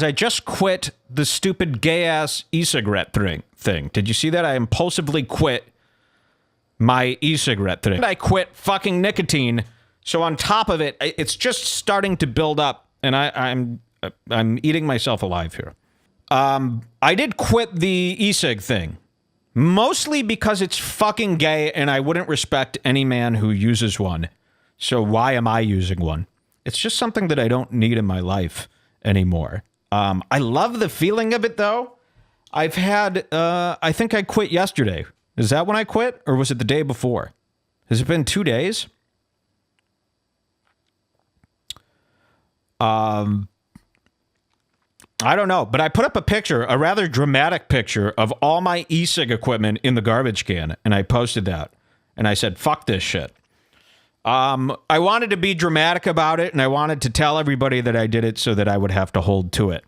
I just quit the stupid gay-ass e-cigarette thing. Did you see that? I impulsively quit my e-cigarette thing. I quit fucking nicotine, so on top of it, it's just starting to build up, and I'm eating myself alive here. I did quit the e-cig thing, mostly because it's fucking gay, and I wouldn't respect any man who uses one. So why am I using one? It's just something that I don't need in my life anymore. I love the feeling of it, though. I've had, I think I quit yesterday. Is that when I quit, or was it the day before? Has it been 2 days? I don't know, but I put up a picture, a rather dramatic picture of all my e-cig equipment in the garbage can, and I posted that. And I said, fuck this shit. I wanted to be dramatic about it, and I wanted to tell everybody that I did it so that I would have to hold to it.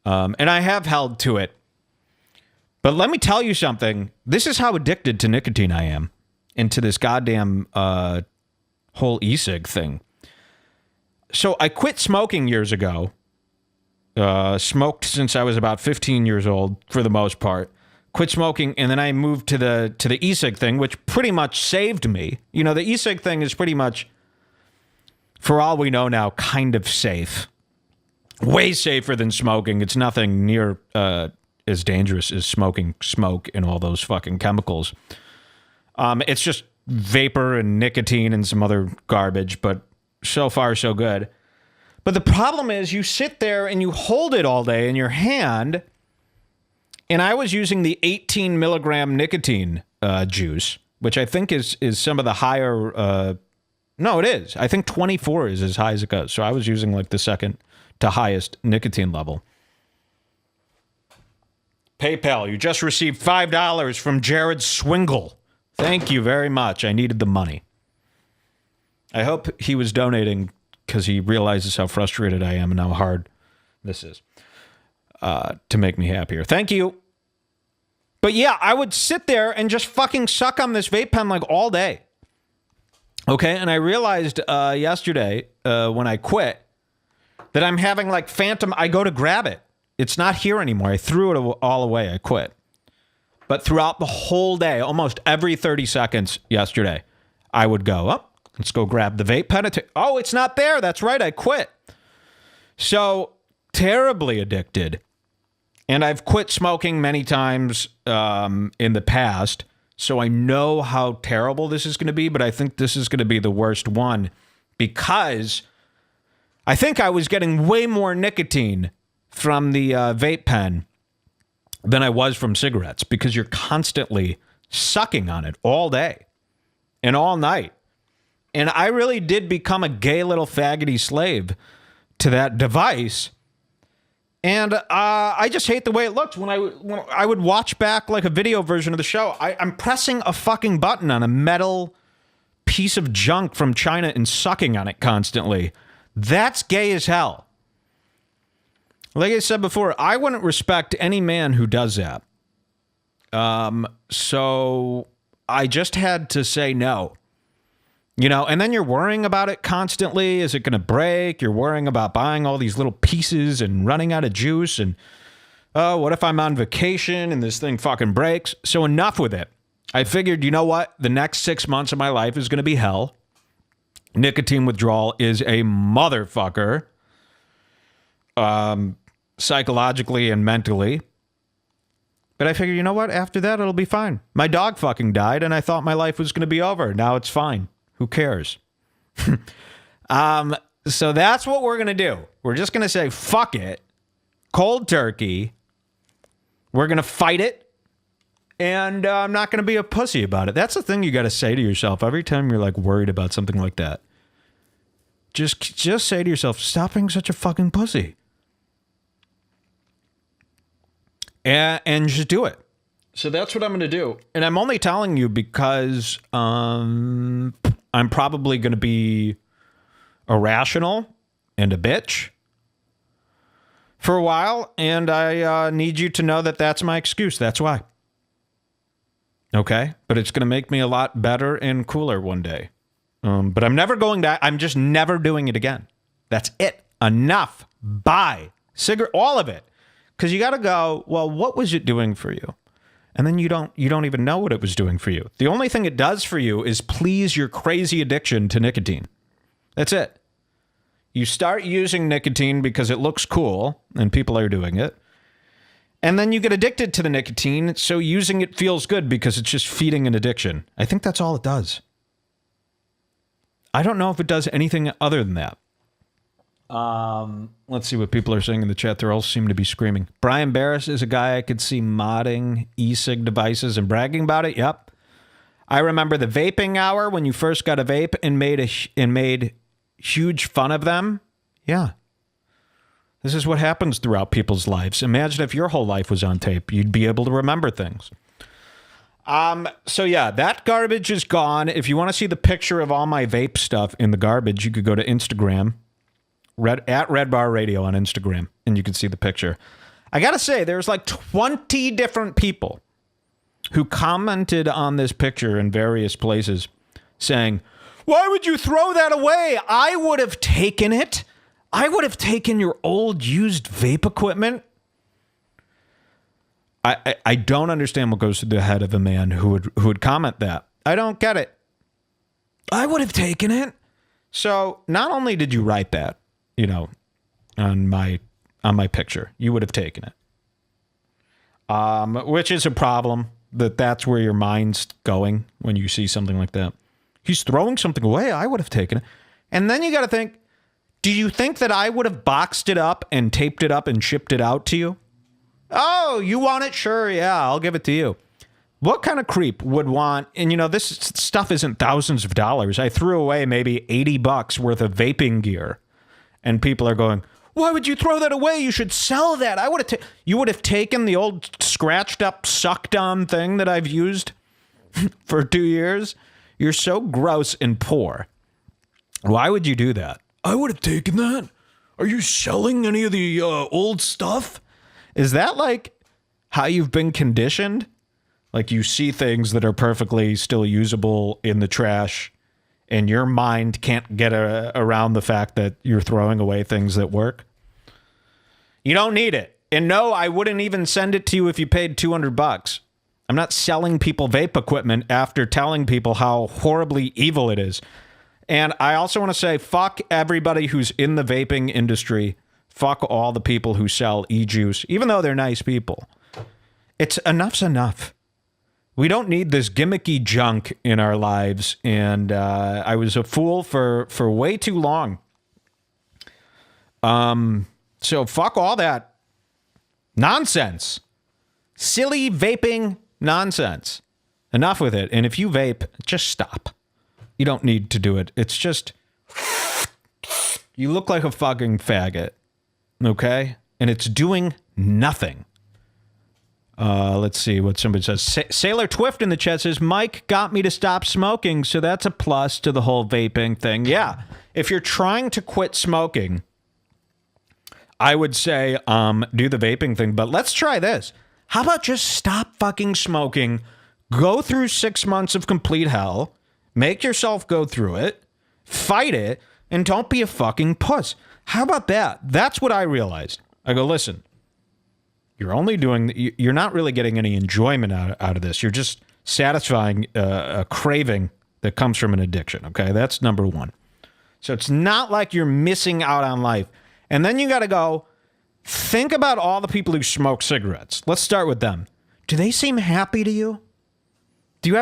And I have held to it. But let me tell you something. This is how addicted to nicotine I am, and to this goddamn whole e-cig thing. So I quit smoking years ago. Smoked since I was about 15 years old, for the most part. Quit smoking, and then I moved to the e-cig thing, which pretty much saved me. You know, the e-cig thing is pretty much, for all we know now, kind of safe. Way safer than smoking. It's nothing near as dangerous as smoking smoke and all those fucking chemicals. It's just vapor and nicotine and some other garbage, but so far so good. But the problem is you sit there and you hold it all day in your hand. And I was using the 18 milligram nicotine juice, which I think is some of the higher. No, it is. I think 24 is as high as it goes. So I was using like the second to highest nicotine level. PayPal, you just received $5 from Jared Swingle. Thank you very much. I needed the money. I hope he was donating because he realizes how frustrated I am and how hard this is. To make me happier. Thank you. But yeah, I would sit there and just fucking suck on this vape pen like all day. Okay, and I realized yesterday when I quit that I'm having like phantom. I go to grab it. It's not here anymore. I threw it all away. I quit. But throughout the whole day, almost every 30 seconds yesterday, I would go, oh, let's go grab the vape pen. Oh, it's not there. That's right. I quit. So terribly addicted. And I've quit smoking many times in the past, so I know how terrible this is going to be, but I think this is going to be the worst one because I think I was getting way more nicotine from the vape pen than I was from cigarettes because you're constantly sucking on it all day and all night. And I really did become a gay little faggoty slave to that device. And I just hate the way it looks. When I would watch back like a video version of the show, I'm pressing a fucking button on a metal piece of junk from China and sucking on it constantly. That's gay as hell. Like I said before, I wouldn't respect any man who does that. So I just had to say no. You know, and then you're worrying about it constantly. Is it going to break? You're worrying about buying all these little pieces and running out of juice. And, oh, what if I'm on vacation and this thing fucking breaks? So enough with it. I figured, you know what? The next 6 months of my life is going to be hell. Nicotine withdrawal is a motherfucker. Psychologically and mentally. But I figured, you know what? After that, it'll be fine. My dog fucking died and I thought my life was going to be over. Now it's fine. Who cares? So that's what we're going to do. We're just going to say, fuck it. Cold turkey. We're going to fight it. And I'm not going to be a pussy about it. That's the thing you got to say to yourself every time you're like worried about something like that. Just say to yourself, stop being such a fucking pussy. And just do it. So that's what I'm going to do. And I'm only telling you because I'm probably going to be irrational and a bitch for a while. And I need you to know that that's my excuse. That's why. Okay? But it's going to make me a lot better and cooler one day. But I'm just never doing it again. That's it. Enough. Bye. all of it. Because you got to go, well, what was it doing for you? And then you don't even know what it was doing for you. The only thing it does for you is please your crazy addiction to nicotine. That's it. You start using nicotine because it looks cool and people are doing it. And then you get addicted to the nicotine, so using it feels good because it's just feeding an addiction. I think that's all it does. I don't know if it does anything other than that. Let's see what people are saying in the chat. They all seem to be screaming. Brian Barris is a guy I could see modding e-cig devices and bragging about it. Yep. I remember the vaping hour when you first got a vape and made huge fun of them. Yeah. This is what happens throughout people's lives. Imagine if your whole life was on tape. You'd be able to remember things. So yeah, that garbage is gone. If you want to see the picture of all my vape stuff in the garbage, you could go to Instagram. At Redbar Radio on Instagram, and you can see the picture. I gotta say, there's like 20 different people who commented on this picture in various places saying, why would you throw that away? I would have taken it. I would have taken your old used vape equipment. I don't understand what goes through the head of a man who would comment that. I don't get it. I would have taken it. So not only did you write that, on my picture, you would have taken it. Which is a problem, that's where your mind's going when you see something like that. He's throwing something away. I would have taken it. And then you got to think, do you think that I would have boxed it up and taped it up and shipped it out to you? Oh, you want it? Sure. Yeah, I'll give it to you. What kind of creep would want, and this stuff isn't thousands of dollars. I threw away maybe $80 worth of vaping gear. And people are going, why would you throw that away? You should sell that. You would have taken the old scratched up, sucked on thing that I've used for 2 years. You're so gross and poor. Why would you do that? I would have taken that. Are you selling any of the old stuff? Is that like how you've been conditioned? Like you see things that are perfectly still usable in the trash, and your mind can't get around the fact that you're throwing away things that work? You don't need it. And no, I wouldn't even send it to you if you paid $200. I'm not selling people vape equipment after telling people how horribly evil it is. And I also want to say, fuck everybody who's in the vaping industry. Fuck all the people who sell e-juice, even though they're nice people. Enough's enough. We don't need this gimmicky junk in our lives, and I was a fool for way too long. So fuck all that nonsense. Silly vaping nonsense. Enough with it. And if you vape, just stop. You don't need to do it. It's just, you look like a fucking faggot, okay? And it's doing nothing. Let's see what somebody says. Sailor Twift in the chat says, Mike got me to stop smoking, so that's a plus to the whole vaping thing. Yeah, if you're trying to quit smoking, I would say do the vaping thing. But let's try this. How about just stop fucking smoking, go through 6 months of complete hell, make yourself go through it, fight it, and don't be a fucking puss. How about that? That's what I realized. I go, listen. You're not really getting any enjoyment out of this. You're just satisfying a craving that comes from an addiction, okay? That's number one. So it's not like you're missing out on life. And then you got to go, think about all the people who smoke cigarettes. Let's start with them. Do they seem happy to you? Do you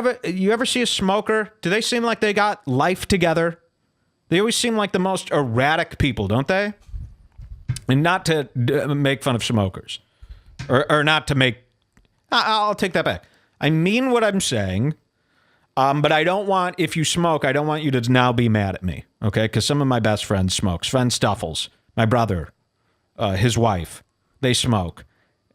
ever see a smoker? Do they seem like they got life together? They always seem like the most erratic people, don't they? And not to make fun of smokers. Or not to make... I'll take that back. I mean what I'm saying, but I don't want... If you smoke, I don't want you to now be mad at me, okay? Because some of my best friends smoke. Sven Stuffles, my brother, his wife, they smoke.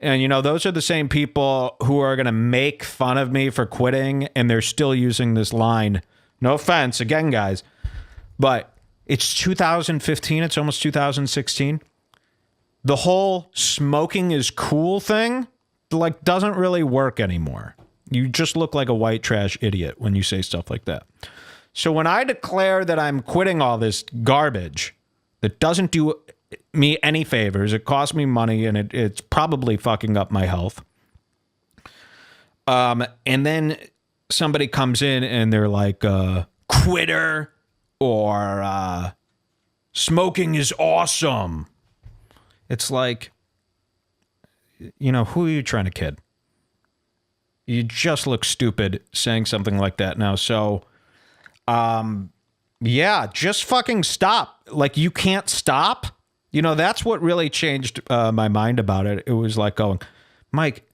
And, those are the same people who are going to make fun of me for quitting, and they're still using this line. No offense, again, guys, but it's 2015. It's almost 2016. The whole smoking is cool thing, doesn't really work anymore. You just look like a white trash idiot when you say stuff like that. So when I declare that I'm quitting all this garbage that doesn't do me any favors. It costs me money, and it's probably fucking up my health. And then somebody comes in and they're like, quitter, or smoking is awesome. It's like, you know, who are you trying to kid? You just look stupid saying something like that now. So, yeah, just fucking stop. Like, you can't stop. You know, that's what really changed my mind about it. It was like going, Mike,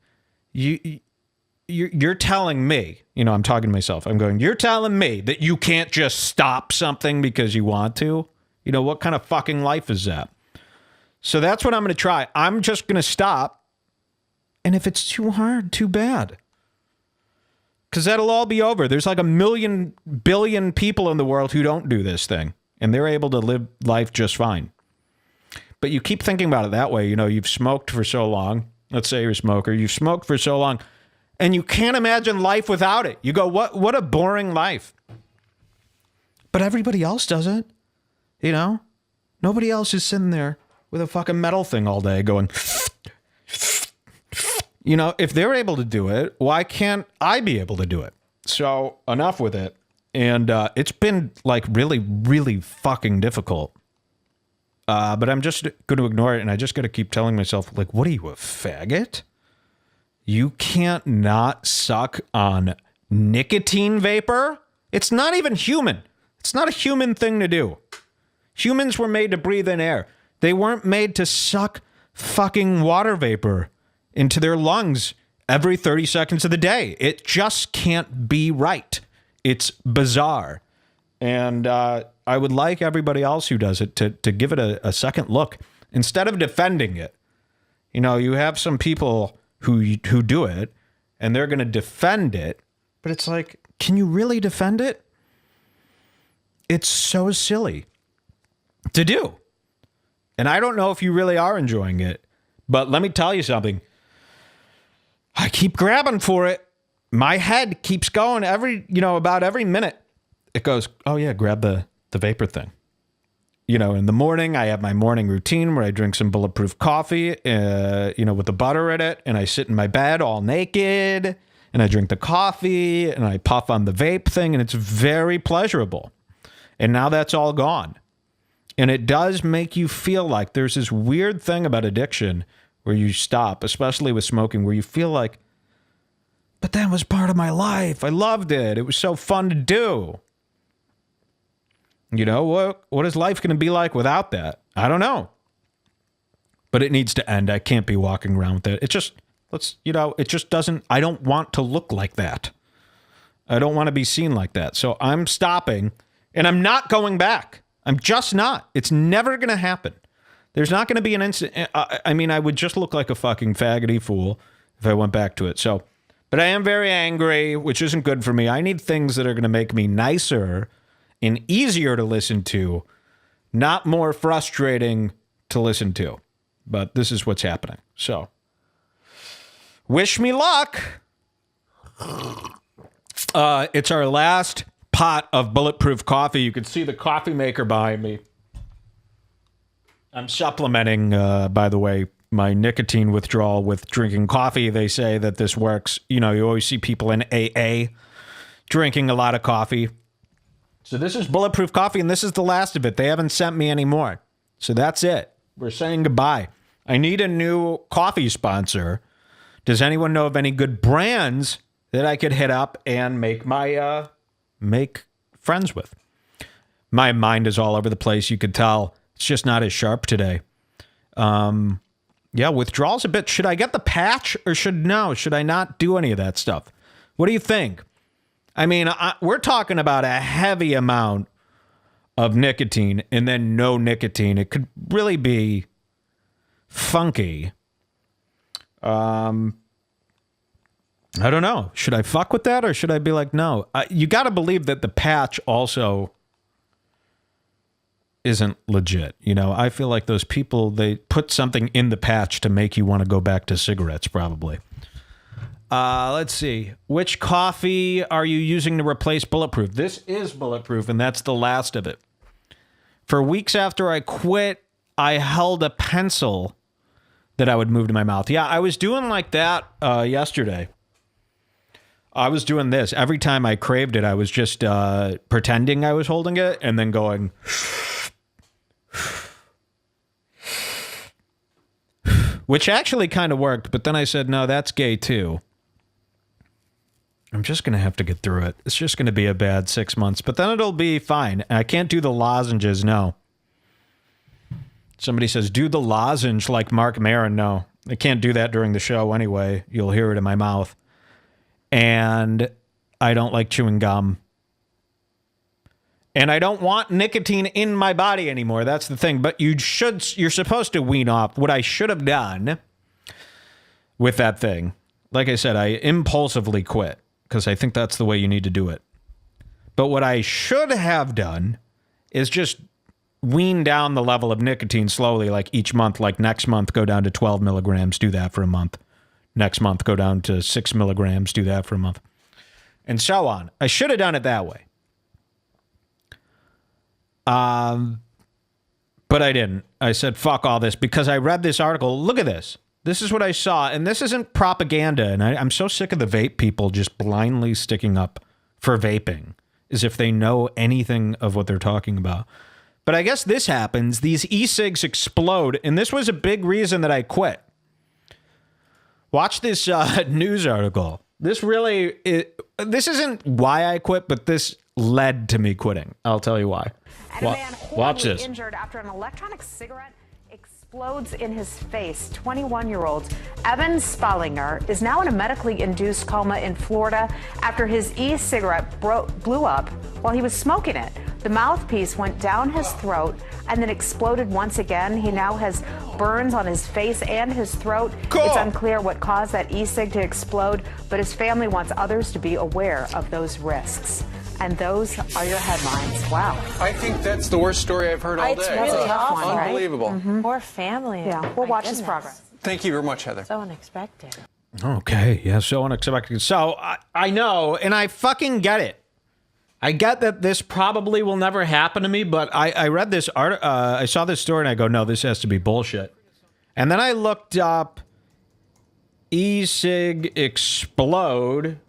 you're telling me, you know, I'm talking to myself. I'm going, you're telling me that you can't just stop something because you want to? You know, what kind of fucking life is that? So that's what I'm going to try. I'm just going to stop. And if it's too hard, too bad. Because that'll all be over. There's like 1 billion people in the world who don't do this thing. And they're able to live life just fine. But you keep thinking about it that way. You know, you've smoked for so long. Let's say you're a smoker. You've smoked for so long. And you can't imagine life without it. You go, what a boring life. But everybody else does it. You know? Nobody else is sitting there with a fucking metal thing all day going... You know, if they're able to do it, why can't I be able to do it? So, enough with it. And it's been, like, really, really fucking difficult. But I'm just going to ignore it, and I just got to keep telling myself, like, what are you, a faggot? You can't not suck on nicotine vapor? It's not even human. It's not a human thing to do. Humans were made to breathe in air. They weren't made to suck fucking water vapor into their lungs every 30 seconds of the day. It just can't be right. It's bizarre. And I would like everybody else who does it to give it a second look instead of defending it. You know, you have some people who do it and they're going to defend it, but it's like, can you really defend it? It's so silly to do. And I don't know if you really are enjoying it, but let me tell you something. I keep grabbing for it. My head keeps going about every minute. It goes, oh yeah, grab the vapor thing. You know, in the morning, I have my morning routine where I drink some bulletproof coffee, with the butter in it. And I sit in my bed all naked and I drink the coffee and I puff on the vape thing and it's very pleasurable. And now that's all gone. And it does make you feel like there's this weird thing about addiction where you stop, especially with smoking, where you feel like, but that was part of my life. I loved it. It was so fun to do. You know, what is life going to be like without that? I don't know. But it needs to end. I can't be walking around with it. It just doesn't, I don't want to look like that. I don't want to be seen like that. So I'm stopping and I'm not going back. I'm just not. It's never going to happen. There's not going to be an instant. I would just look like a fucking faggoty fool if I went back to it. So, but I am very angry, which isn't good for me. I need things that are going to make me nicer and easier to listen to, not more frustrating to listen to. But this is what's happening. So, wish me luck. It's our last pot of bulletproof coffee. You can see the coffee maker behind me. I'm supplementing, by the way, my nicotine withdrawal with drinking coffee. They say that this works. You know, you always see people in AA drinking a lot of coffee. So this is bulletproof coffee, and this is the last of it. They haven't sent me any more. So that's it. We're saying goodbye. I need a new coffee sponsor. Does anyone know of any good brands that I could hit up and make my make friends with? My mind is all over the place. You could tell. It's just not as sharp today. Withdrawal's a bit. Should I get the patch or should I not do any of that stuff? What do you think? I mean, we're talking about a heavy amount of nicotine and then no nicotine. It could really be funky. I don't know. Should I fuck with that or should I be like, no? You got to believe that the patch also isn't legit. You know, I feel like those people, they put something in the patch to make you want to go back to cigarettes, probably. Let's see. Which coffee are you using to replace Bulletproof? This is Bulletproof, and that's the last of it. For weeks after I quit, I held a pencil that I would move to my mouth. Yeah, I was doing like that yesterday. I was doing this. Every time I craved it, I was just pretending I was holding it and then going... which actually kind of worked, but then I said, no, that's gay too. I'm just going to have to get through it. It's just going to be a bad 6 months, but then it'll be fine. I can't do the lozenges, no. Somebody says, do the lozenge like Mark Maron. No, I can't do that during the show anyway. You'll hear it in my mouth. And I don't like chewing gum. And I don't want nicotine in my body anymore. That's the thing. But you're supposed to wean off. What I should have done with that thing, like I said, I impulsively quit because I think that's the way you need to do it. But what I should have done is just wean down the level of nicotine slowly, like each month, like next month, go down to 12 milligrams, do that for a month. Next month, go down to 6 milligrams, do that for a month. And so on. I should have done it that way. But I didn't. I said, fuck all this, because I read this article. Look at this. This is what I saw. And this isn't propaganda. And I'm so sick of the vape people just blindly sticking up for vaping as if they know anything of what they're talking about. But I guess this happens. These e-cigs explode. And this was a big reason that I quit. Watch this news article. This isn't why I quit, but this led to me quitting. I'll tell you why. And a man horribly injured after an electronic cigarette explodes in his face. 21-year-old Evan Spallinger is now in a medically induced coma in Florida after his e-cigarette blew up while he was smoking it. The mouthpiece went down his throat and then exploded once again. He now has burns on his face and his throat. Cool. It's unclear what caused that e-cig to explode, but his family wants others to be aware of those risks. And those are your headlines. Wow. I think that's the worst story I've heard all day. It's really tough one, right? Unbelievable. Mm-hmm. Poor family. Yeah, we'll watch this progress. Thank you very much, Heather. So unexpected. Okay, yeah, so unexpected. So I know, and I fucking get it. I get that this probably will never happen to me, but I read this article, I saw this story, and I go, no, this has to be bullshit. And then I looked up e-cig explode,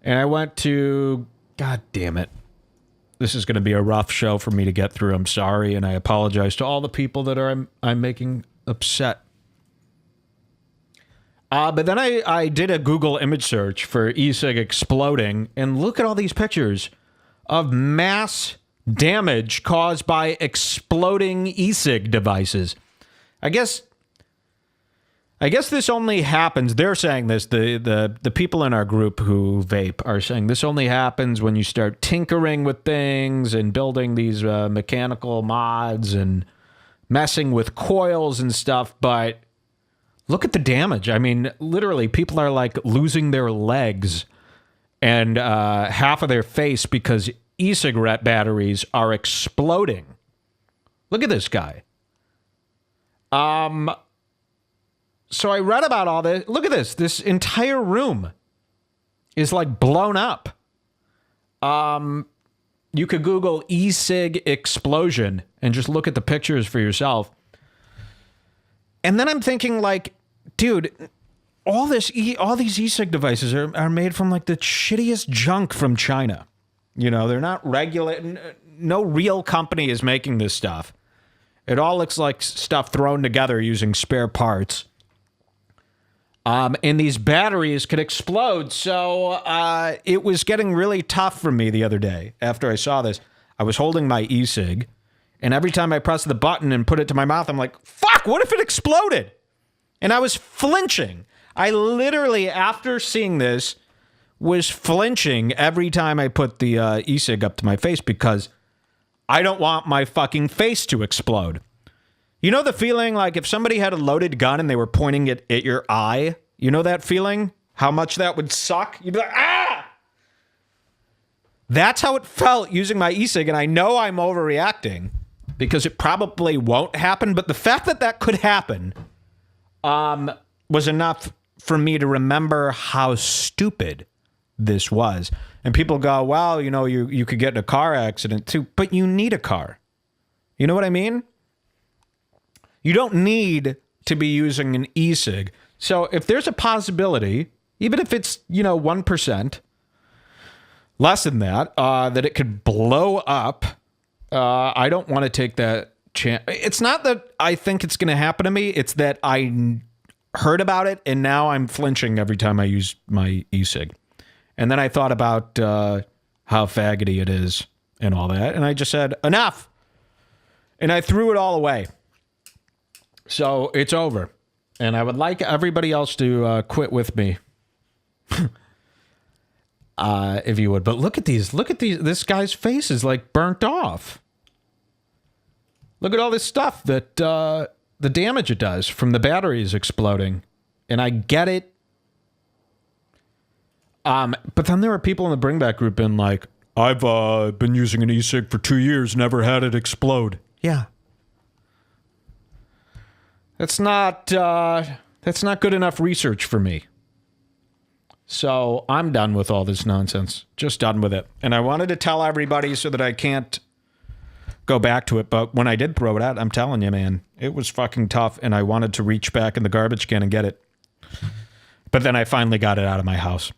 and I went to... God damn it. This is going to be a rough show for me to get through. I'm sorry, and I apologize to all the people that I'm making upset. But then I did a Google image search for e-cig exploding, and look at all these pictures of mass damage caused by exploding e-cig devices. I guess this only happens, they're saying this, the people in our group who vape are saying this only happens when you start tinkering with things and building these mechanical mods and messing with coils and stuff, but look at the damage. I mean, literally, people are like losing their legs and half of their face because e-cigarette batteries are exploding. Look at this guy. So I read about all this. Look at this. This entire room is like blown up. You could Google e-cig explosion and just look at the pictures for yourself. And then I'm thinking like, dude, all these e-cig devices are made from like the shittiest junk from China. You know, they're not regulated. No real company is making this stuff. It all looks like stuff thrown together using spare parts. And these batteries could explode. So it was getting really tough for me the other day after I saw this. I was holding my e-cig, and every time I pressed the button and put it to my mouth, I'm like, fuck, what if it exploded? And I was flinching. I literally, after seeing this, was flinching every time I put the e-cig up to my face because I don't want my fucking face to explode. You know the feeling like if somebody had a loaded gun and they were pointing it at your eye? You know that feeling? How much that would suck? You'd be like, ah! That's how it felt using my e-cig, and I know I'm overreacting because it probably won't happen, but the fact that that could happen was enough for me to remember how stupid this was. And people go, well, you know, you could get in a car accident too, but you need a car. You know what I mean? You don't need to be using an e-cig. So if there's a possibility, even if it's, 1%, less than that, that it could blow up, I don't want to take that chance. It's not that I think it's going to happen to me. It's that I heard about it, and now I'm flinching every time I use my e-cig. And then I thought about how faggoty it is and all that, and I just said, enough! And I threw it all away. So it's over. And I would like everybody else to quit with me. If you would. But look at these. This guy's face is like burnt off. Look at all this stuff that the damage it does from the batteries exploding. And I get it. But then there are people in the Bring Back group been like, I've been using an e-cig for 2 years, never had it explode. Yeah. That's not good enough research for me. So I'm done with all this nonsense. Just done with it. And I wanted to tell everybody so that I can't go back to it. But when I did throw it out, I'm telling you, man, it was fucking tough. And I wanted to reach back in the garbage can and get it. But then I finally got it out of my house.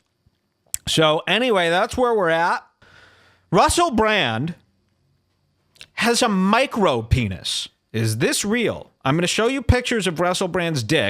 So anyway, that's where we're at. Russell Brand has a micro penis. Is this real? I'm going to show you pictures of Russell Brand's dick.